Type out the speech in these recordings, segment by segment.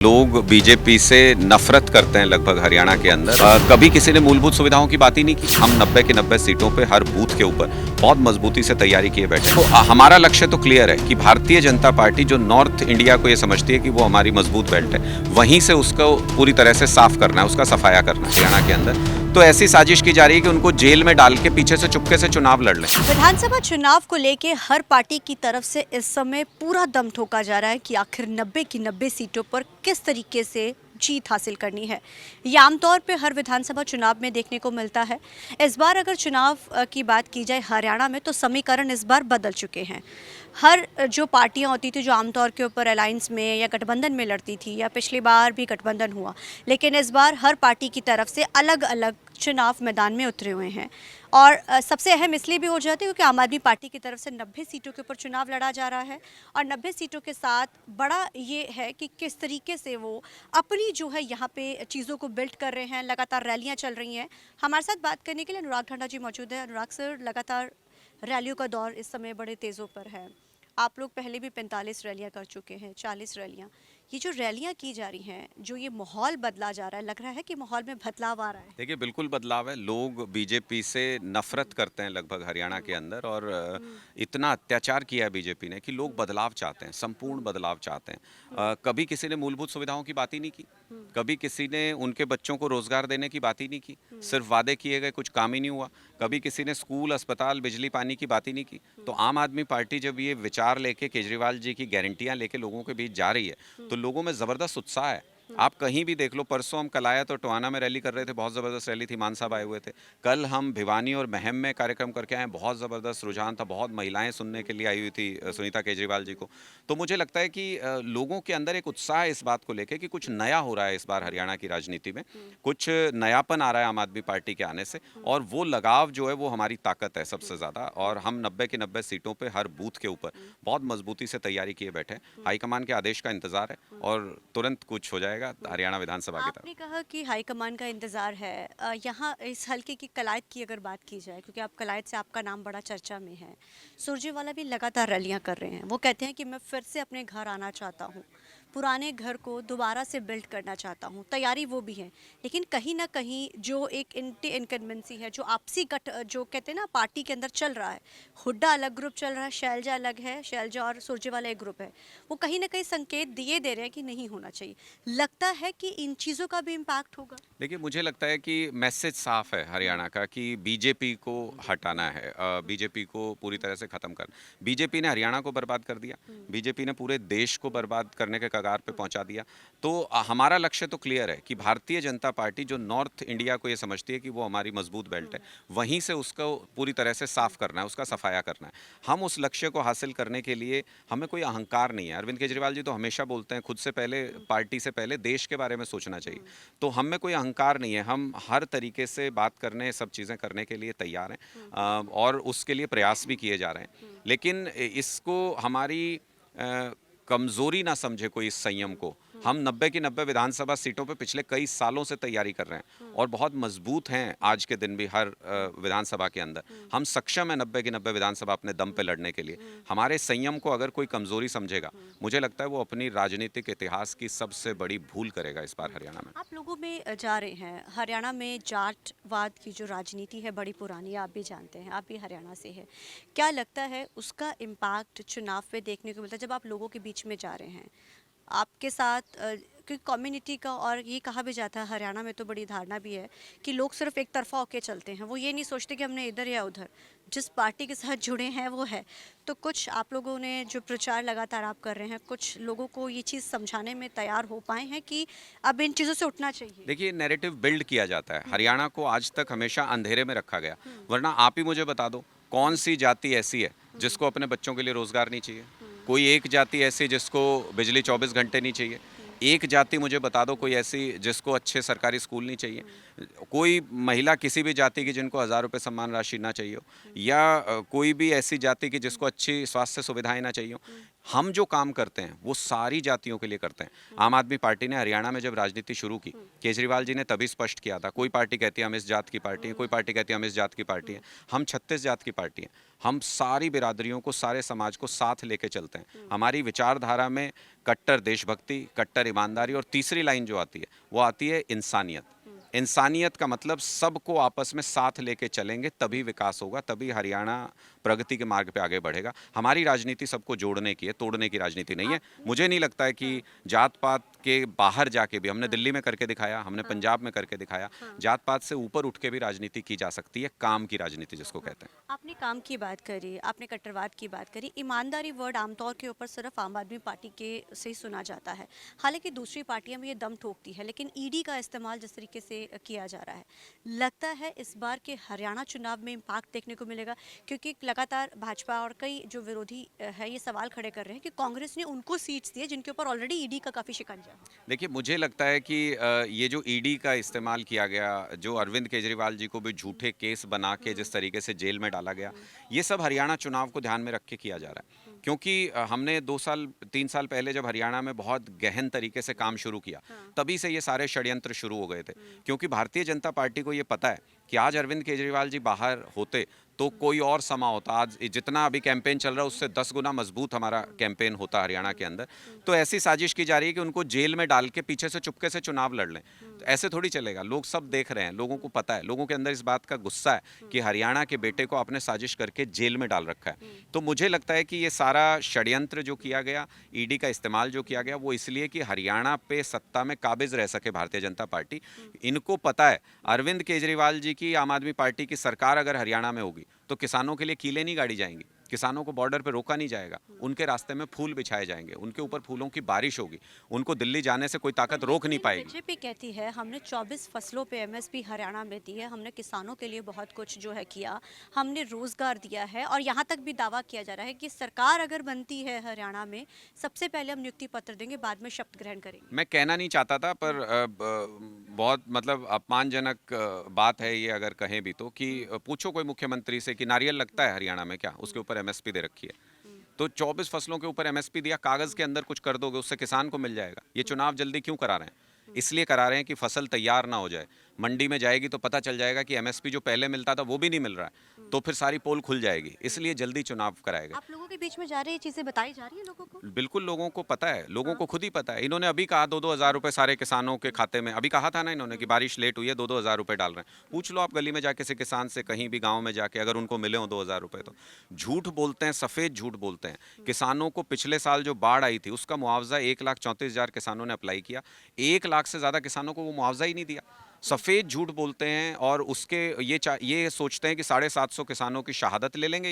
लोग बीजेपी से नफरत करते हैं लगभग हरियाणा के अंदर। कभी किसी ने मूलभूत सुविधाओं की बात ही नहीं की। हम 90 के 90 सीटों पे हर बूथ के ऊपर बहुत मजबूती से तैयारी किए बैठे। तो हमारा लक्ष्य तो क्लियर है कि भारतीय जनता पार्टी जो नॉर्थ इंडिया को ये समझती है कि वो हमारी मजबूत बेल्ट है, वहीं से उसको पूरी तरह से साफ करना है, उसका सफाया करना है हरियाणा के अंदर। तो ऐसी साजिश की जा रही है कि उनको जेल में डाल के पीछे से चुपके से चुनाव लड़ लें। विधानसभा चुनाव को लेके हर पार्टी की तरफ से इस समय पूरा दम ठोका जा रहा है कि आखिर 90 की 90 सीटों पर किस तरीके से जीत हासिल करनी है। ये आमतौर पे हर विधानसभा चुनाव में देखने को मिलता है। इस बार अगर चुनाव की बात की जाए हरियाणा में, तो समीकरण इस बार बदल चुके हैं। हर जो पार्टियां होती थी जो आमतौर के ऊपर अलायंस में या गठबंधन में लड़ती थी, या पिछली बार भी गठबंधन हुआ, लेकिन इस बार हर पार्टी की तरफ से अलग अलग चुनाव मैदान में उतरे हुए हैं। और सबसे अहम इसलिए भी हो जाती है क्योंकि आम आदमी पार्टी की तरफ से 90 सीटों के ऊपर चुनाव लड़ा जा रहा है। और 90 सीटों के साथ बड़ा ये है कि किस तरीके से वो अपनी जो है यहाँ पे चीज़ों को बिल्ड कर रहे हैं। लगातार रैलियाँ चल रही हैं। हमारे साथ बात करने के लिए अनुराग ठांडा जी मौजूद है। अनुराग सर, लगातार रैलियों का दौर इस समय बड़े तेज़ों पर है। आप लोग पहले भी 45 रैलियाँ कर चुके हैं, 40 रैलियाँ। ये जो रैलियाँ की जा रही हैं, जो ये माहौल बदला जा रहा है, लग रहा है कि माहौल में बदलाव आ रहा है। देखिए, बिल्कुल बदलाव है। लोग बीजेपी से नफरत करते हैं लगभग हरियाणा के अंदर, और इतना अत्याचार किया है बीजेपी ने कि लोग बदलाव चाहते हैं, संपूर्ण बदलाव चाहते हैं। कभी किसी ने मूलभूत सुविधाओं की बात ही नहीं की। कभी किसी ने उनके बच्चों को रोजगार देने की बात ही नहीं की। सिर्फ वादे किए गए, कुछ काम ही नहीं हुआ। कभी किसी ने स्कूल, अस्पताल, बिजली, पानी की बात ही नहीं की। तो आम आदमी पार्टी जब ये विचार लेके केजरीवाल जी की गारंटियां लेके लोगों के बीच जा रही है, तो लोगों में जबरदस्त उत्साह है। आप कहीं भी देख लो, परसों हम कल आया तो टोहाना में रैली कर रहे थे, बहुत ज़बरदस्त रैली थी, मान साहब आए हुए थे। कल हम भिवानी और महम में कार्यक्रम करके आए, बहुत ज़बरदस्त रुझान था, बहुत महिलाएं सुनने के लिए आई हुई थी सुनीता केजरीवाल जी को। तो मुझे लगता है कि लोगों के अंदर एक उत्साह है इस बात को लेकर कि कुछ नया हो रहा है इस बार हरियाणा की राजनीति में, कुछ नयापन आ रहा है आम आदमी पार्टी के आने से, और वो लगाव जो है वो हमारी ताकत है सबसे ज़्यादा। और हम 90 की 90 सीटों पर हर बूथ के ऊपर बहुत मजबूती से तैयारी किए बैठे हैं। हाईकमान के आदेश का इंतजार है और तुरंत कुछ हो जाएगा हरियाणा विधानसभा की तरफ। आपने कहा कि हाईकमान का इंतजार है। यहाँ इस हल्के की कलायत की अगर बात की जाए, क्योंकि आप कलायत से आपका नाम बड़ा चर्चा में है, सुरजेवाला भी लगातार रैलियां कर रहे हैं। वो कहते हैं कि मैं फिर से अपने घर आना चाहता हूँ, पुराने घर को दोबारा से बिल्ड करना चाहता हूँ। तैयारी वो भी है, लेकिन कहीं ना कहीं जो एक एंटी इनकम्बेंसी है, जो आपसी गठ जो कहते हैं ना पार्टी के अंदर चल रहा है, हुड्डा अलग ग्रुप चल रहा है, शैलजा अलग है, शैलजा और सुरजेवाला एक ग्रुप है, वो कहीं ना कहीं संकेत दिए दे रहे हैं कि नहीं होना चाहिए। लगता है कि इन चीज़ों का भी इम्पैक्ट होगा। देखिए, मुझे लगता है कि मैसेज साफ है हरियाणा का कि बीजेपी को हटाना है, बीजेपी को पूरी तरह से ख़त्म करना। बीजेपी ने हरियाणा को बर्बाद कर दिया, बीजेपी ने पूरे देश को बर्बाद करने के कगार पे पहुंचा दिया। तो हमारा लक्ष्य तो क्लियर है कि भारतीय जनता पार्टी जो नॉर्थ इंडिया को ये समझती है कि वो हमारी मजबूत बेल्ट है, वहीं से उसको पूरी तरह से साफ करना है, उसका सफाया करना है। हम उस लक्ष्य को हासिल करने के लिए हमें कोई अहंकार नहीं है। अरविंद केजरीवाल जी तो हमेशा बोलते हैं, खुद से पहले, पार्टी से पहले देश के बारे में सोचना चाहिए। तो हम में कोई अहंकार नहीं है, हम हर तरीके से बात करने, सब चीज़ें करने के लिए तैयार हैं, और उसके लिए प्रयास भी किए जा रहे हैं। लेकिन इसको हमारी कमज़ोरी ना समझे कोई इस संयम को। हम 90 की 90 विधानसभा सीटों पे पिछले कई सालों से तैयारी कर रहे हैं और बहुत मजबूत हैं आज के दिन भी हर विधानसभा के अंदर। हम सक्षम हैं 90 की 90 विधानसभा अपने दम पे लड़ने के लिए। हमारे संयम को अगर कोई कमज़ोरी समझेगा, मुझे लगता है वो अपनी राजनीतिक इतिहास की सबसे बड़ी भूल करेगा इस बार हरियाणा में। आप लोगों में जा रहे हैं हरियाणा में, जाटवाद की जो राजनीति है बड़ी पुरानी है, आप भी जानते हैं, आप भी हरियाणा से है। क्या लगता है उसका इम्पैक्ट चुनाव पे देखने को मिलता है जब आप लोगों के बीच में जा रहे हैं? आपके साथ क्योंकि कम्युनिटी का, और ये कहा भी जाता है हरियाणा में, तो बड़ी धारणा भी है कि लोग सिर्फ एक तरफा होके चलते हैं। वो ये नहीं सोचते कि हमने इधर या उधर, जिस पार्टी के साथ जुड़े हैं वो है। तो कुछ आप लोगों ने जो प्रचार लगातार आप कर रहे हैं, कुछ लोगों को ये चीज़ समझाने में तैयार हो पाए हैं कि अब इन चीज़ों से उठना चाहिए? देखिए, नैरेटिव बिल्ड किया जाता है। हरियाणा को आज तक हमेशा अंधेरे में रखा गया, वरना आप ही मुझे बता दो कौन सी जाति ऐसी है जिसको अपने बच्चों के लिए रोजगार नहीं चाहिए। कोई एक जाति ऐसी जिसको बिजली 24 घंटे नहीं चाहिए। एक जाति मुझे बता दो कोई ऐसी जिसको अच्छे सरकारी स्कूल नहीं चाहिए। कोई महिला किसी भी जाति की जिनको 1000 रुपये सम्मान राशि ना चाहिए हो, या कोई भी ऐसी जाति की जिसको अच्छी स्वास्थ्य सुविधाएं ना चाहिए हो। हम जो काम करते हैं वो सारी जातियों के लिए करते हैं। आम आदमी पार्टी ने हरियाणा में जब राजनीति शुरू की, केजरीवाल जी ने तभी स्पष्ट किया था, कोई पार्टी कहती है हम इस जात की पार्टी है, कोई पार्टी कहती है हम इस जात की पार्टी है, हम 36 जात की पार्टी हैं। हम सारी बिरादरियों को, सारे समाज को साथ लेके चलते हैं। हमारी विचारधारा में कट्टर देशभक्ति, कट्टर ईमानदारी और तीसरी लाइन जो आती है वो आती है इंसानियत। इंसानियत का मतलब सबको आपस में साथ लेके चलेंगे तभी विकास होगा, तभी हरियाणा प्रगति के मार्ग पे आगे बढ़ेगा। हमारी राजनीति सबको जोड़ने की है, तोड़ने की राजनीति नहीं है। मुझे नहीं लगता है कि जात पात के बाहर जाके भी, हमने दिल्ली में करके दिखाया, हमने पंजाब में करके दिखाया, जात पात से ऊपर उठ के भी राजनीति की जा सकती है, काम की राजनीति जिसको कहते हैं। आपने काम की बात करी, आपने कट्टरवाद की बात करी। ईमानदारी वर्ड आमतौर के ऊपर सिर्फ आम आदमी पार्टी के से ही सुना जाता है, हालांकि दूसरी पार्टियां में ये दम ठोकती है, लेकिन ईडी का इस्तेमाल जिस तरीके से किया जा रहा है, लगता है इस बार के हरियाणा चुनाव में इम्पैक्ट देखने को मिलेगा, क्योंकि लगातार भाजपा और कई जो विरोधी है ये सवाल खड़े कर रहे हैं कि कांग्रेस ने उनको सीट्स दी है जिनके ऊपर ऑलरेडी ईडी का काफ़ी शिकंजा है। देखिए, मुझे लगता है कि ये जो ईडी का इस्तेमाल किया गया, जो अरविंद केजरीवाल जी को भी झूठे केस बना के जिस तरीके से जेल में डाला गया, ये सब हरियाणा चुनाव को ध्यान में रख के किया जा रहा है। क्योंकि हमने 2 साल 3 साल पहले जब हरियाणा में बहुत गहन तरीके से काम शुरू किया, तभी से ये सारे षड्यंत्र शुरू हो गए थे। क्योंकि भारतीय जनता पार्टी को ये पता है कि आज अरविंद केजरीवाल जी बाहर होते तो कोई और समा होता। आज जितना अभी कैंपेन चल रहा है उससे 10 गुना मजबूत हमारा कैंपेन होता हरियाणा के अंदर। तो ऐसी साजिश की जा रही है कि उनको जेल में डाल के पीछे से चुपके से चुनाव लड़ लें। तो ऐसे थोड़ी चलेगा। लोग सब देख रहे हैं, लोगों को पता है, लोगों के अंदर इस बात का गुस्सा है कि हरियाणा के बेटे को आपने साजिश करके जेल में डाल रखा है। तो मुझे लगता है कि ये सारा षड्यंत्र जो किया गया, ईडी का इस्तेमाल जो किया गया, वो इसलिए कि हरियाणा पे सत्ता में काबिज रह सके भारतीय जनता पार्टी। इनको पता है अरविंद केजरीवाल जी की आम आदमी पार्टी की सरकार अगर हरियाणा में होगी तो किसानों के लिए कीलें नहीं गाड़ी जाएंगी, किसानों को बॉर्डर पे रोका नहीं जाएगा, उनके रास्ते में फूल बिछाए जाएंगे, उनके ऊपर फूलों की बारिश होगी, उनको दिल्ली जाने से कोई ताकत रोक नहीं पाएगी। बीजेपी कहती है हमने 24 फसलों पे एमएसपी हरियाणा में दी है, हमने किसानों के लिए बहुत कुछ जो है किया, हमने रोजगार दिया है, और यहाँ तक भी दावा किया जा रहा है कि सरकार अगर बनती है हरियाणा में, सबसे पहले हम नियुक्ति पत्र देंगे, बाद में शपथ ग्रहण करेंगे। मैं कहना नहीं चाहता था, पर बहुत मतलब अपमानजनक बात है ये अगर कहें भी तो, कि पूछो कोई मुख्यमंत्री से कि नारियल लगता है हरियाणा में क्या, उसके ऊपर एमएसपी दे रखी है। तो 24 फसलों के ऊपर एमएसपी दिया, कागज के अंदर कुछ कर दोगे, उससे किसान को मिल जाएगा। ये चुनाव जल्दी क्यों करा रहे हैं? इसलिए करा रहे हैं कि फसल तैयार ना हो जाए, मंडी में जाएगी तो पता चल जाएगा कि एमएसपी जो पहले मिलता था वो भी नहीं मिल रहा है, तो फिर सारी पोल खुल जाएगी। इसलिए जल्दी चुनाव कराएगा। आप लोगों के बीच में जा रही चीजें बताई जा रही है लोगों को? बिल्कुल, लोगों को पता है, लोगों को खुद ही पता है। इन्होंने अभी कहा 2-2 हज़ार रुपए सारे किसानों के खाते में, अभी कहा था ना इन्होंने कि बारिश लेट हुई है, 2-2 हज़ार रुपए डाल रहे हैं। पूछ लो आप गली में जाके किसी किसान से, कहीं भी गांव में जाके, अगर उनको मिले हो 2 हज़ार रुपए तो। झूठ बोलते हैं, सफ़ेद झूठ बोलते हैं। किसानों को पिछले साल जो बाढ़ आई थी उसका मुआवजा 1,34,000 किसानों ने अप्लाई किया, 1 लाख से ज़्यादा किसानों को वो मुआवजा ही नहीं दिया। सफ़ेद झूठ बोलते हैं, और उसके ये सोचते हैं कि 750 किसानों की शहादत ले लेंगे।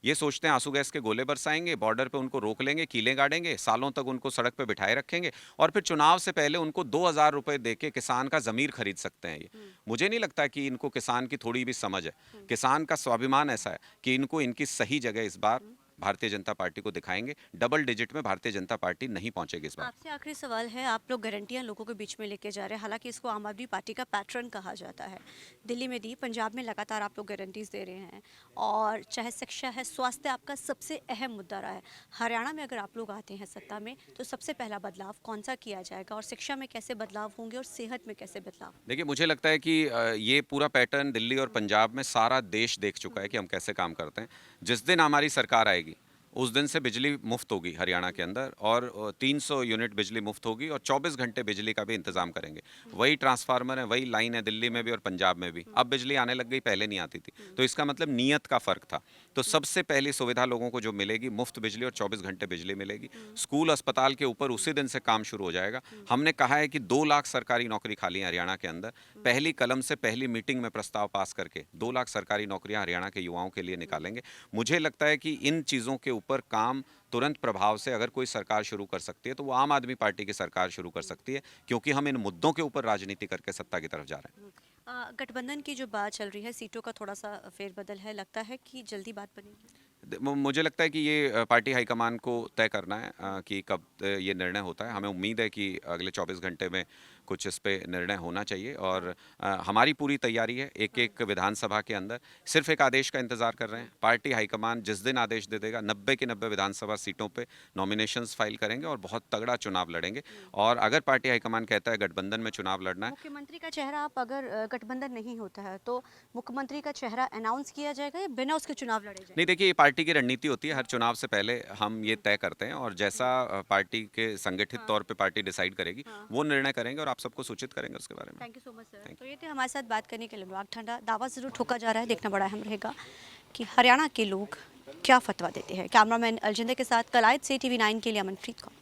ये सोचते हैं आंसू गैस के गोले बरसाएंगे, बॉर्डर पे उनको रोक लेंगे, कीलें गाड़ेंगे, सालों तक उनको सड़क पे बिठाए रखेंगे, और फिर चुनाव से पहले उनको 2,000 रुपए दे के किसान का ज़मीर खरीद सकते हैं। ये मुझे नहीं लगता कि इनको किसान की थोड़ी भी समझ है। किसान का स्वाभिमान ऐसा है कि इनको इनकी सही जगह इस बार भारतीय जनता पार्टी को दिखाएंगे। डबल डिजिट में भारतीय जनता पार्टी नहीं पहुंचेगी इस बार। आपसे आखिरी सवाल है, आप लोग गारंटियां लोगों के बीच में लेके जा रहे हैं, हालांकि इसको आम आदमी पार्टी का पैटर्न कहा जाता है। दिल्ली में दी, पंजाब में लगातार आप लोग गारंटीज दे रहे हैं, और चाहे शिक्षा है, स्वास्थ्य आपका सबसे अहम मुद्दा रहा है। हरियाणा में अगर आप लोग आते हैं सत्ता में तो सबसे पहला बदलाव कौन सा किया जाएगा, और शिक्षा में कैसे बदलाव होंगे, और सेहत में कैसे बदलाव? देखिए, मुझे लगता है कि ये पूरा पैटर्न दिल्ली और पंजाब में सारा देश देख चुका है कि हम कैसे काम करते हैं। जिस दिन हमारी सरकार आएगी उस दिन से बिजली मुफ्त होगी हरियाणा के अंदर, और 300 यूनिट बिजली मुफ्त होगी, और 24 घंटे बिजली का भी इंतजाम करेंगे। वही ट्रांसफार्मर है, वही लाइन है दिल्ली में भी और पंजाब में भी। अब बिजली आने लग गई, पहले नहीं आती थी, तो इसका मतलब नीयत का फ़र्क था। तो सबसे पहली सुविधा लोगों को जो मिलेगी, मुफ्त बिजली और 24 घंटे बिजली मिलेगी। स्कूल अस्पताल के ऊपर उसी दिन से काम शुरू हो जाएगा। हमने कहा है कि 2 लाख सरकारी नौकरी खाली है हरियाणा के अंदर। पहली कलम से पहली मीटिंग में प्रस्ताव पास करके 2 लाख सरकारी नौकरियां हरियाणा के युवाओं के लिए निकालेंगे। मुझे लगता है कि इन चीज़ों के ऊपर काम तुरंत प्रभाव से अगर कोई सरकार शुरू कर सकती है तो वो आम आदमी पार्टी की सरकार शुरू कर सकती है, क्योंकि हम इन मुद्दों के ऊपर राजनीति करके सत्ता की तरफ जा रहे हैं। गठबंधन की जो बात चल रही है, सीटों का थोड़ा सा फेरबदल है, लगता है कि जल्दी बात बनेगी? मुझे लगता है कि ये पार्टी हाईकमान को तय करना है कि कब ये निर्णय होता है। हमें उम्मीद है कि अगले 24 घंटे में कुछ इस पे निर्णय होना चाहिए और हमारी पूरी तैयारी है। एक एक विधानसभा के अंदर सिर्फ एक आदेश का इंतजार कर रहे हैं। पार्टी हाईकमान जिस दिन आदेश दे देगा 90 की 90 विधानसभा सीटों पे नॉमिनेशंस फाइल करेंगे और बहुत तगड़ा चुनाव लड़ेंगे। और अगर पार्टी हाईकमान कहता है गठबंधन में चुनाव लड़ना है, मुख्यमंत्री का चेहरा आप अगर गठबंधन नहीं होता है तो मुख्यमंत्री का चेहरा अनाउंस किया जाएगा या बिना उसके चुनाव लड़े जाएंगे? नहीं देखिए, ये पार्टी की रणनीति होती है। हर चुनाव से पहले हम ये तय करते हैं और जैसा पार्टी के संगठित तौर पे पार्टी डिसाइड करेगी वो निर्णय करेंगे और आप सबको सूचित करेंगे उसके बारे में। Thank you so much sir. तो ये थे हमारे साथ बात करने के लिए अनुराग ठांडा। दावा जरूर ठोका जा रहा है, देखना बड़ा अहम रहेगा कि हरियाणा के लोग क्या फतवा देते हैं। कैमरामैन अलजिंदर के साथ कलायत से TV9 के लिए अमनप्रीत कौर।